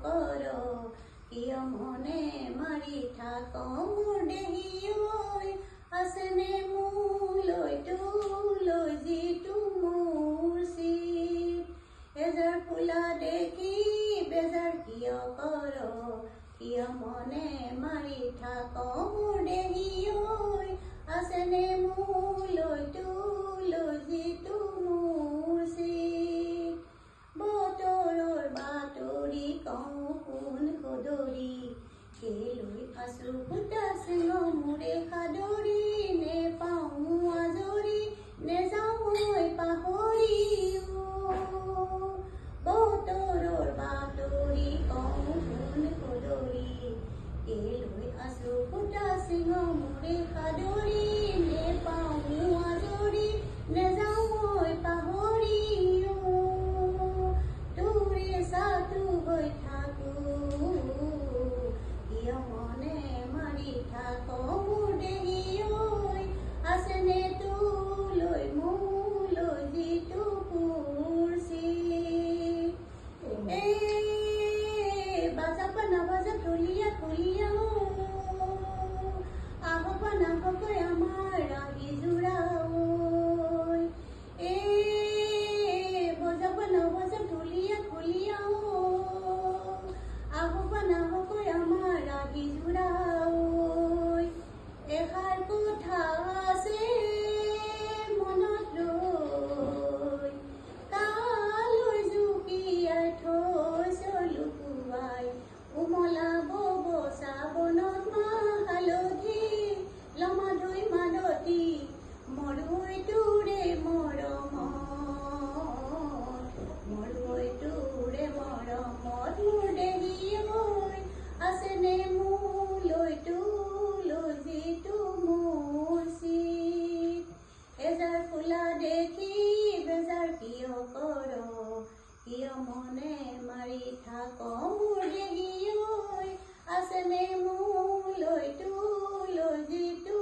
কৰ কিয় মনে মাৰি থাক মোৰ দেহি ঐ আছেনে মোলৈ তোলৈ যিটো মোৰ চিত এজাৰ ফুলা দেখি বেজাৰ কিয় কৰ কিয় মনে মাৰি থাক মোৰ দেহি ঐ আছেনে মোলৈ তোলৈ যিটো মোৰ চিত বতৰৰ বাতৰি কওঁ কোন সদৰি কেলৈ আছো ফুটা চিঙ মোৰে সাদৰি নেপাওঁ আজৰি নেযাওঁ মই পাহৰি বতৰৰ বাতৰি কওঁ কোন সদৰি কেলৈ আছো ফুটা চিঙ মোৰে সাদৰি নেপাওঁ আজৰি নেযাওঁ মই পাহৰি তোৰে সাথু হৈ থাকো কিয় মনে মাৰি থাক মোৰ দেহি ঐ আছেনে তোলৈ মোলৈ যিটো মোৰ চিত বাজাবা নাবাজা ঢুলীয়া ঢুলীয়া আহবা নাহকৈ আমাৰ ৰাহি জোৰা বজাবা নাবাজা ঢুলীয়া ঢুলীয়া আহবা নাহকৈ আমাৰ ৰাহি জোৰা এষাৰ কথা আছে মনত লৈ কালৈ জুকিয়াই থৈছ লুকুৱাই উমলাব বচা বনত মাহ হালধি লমাধৈ মালতী মৰৈ তোৰে মৰমত মৰৈ তোৰে মৰমত মোৰ দেহি ঐ আছেনে মোলৈ তোলৈ যিটো মোৰ চিত এজাৰ ফুলা দেখি বেজাৰ কিয় কৰ কিয় মনে মাৰি থাক মোৰ দেহি ঐ আছেনে মোলৈ তোলৈ যিটো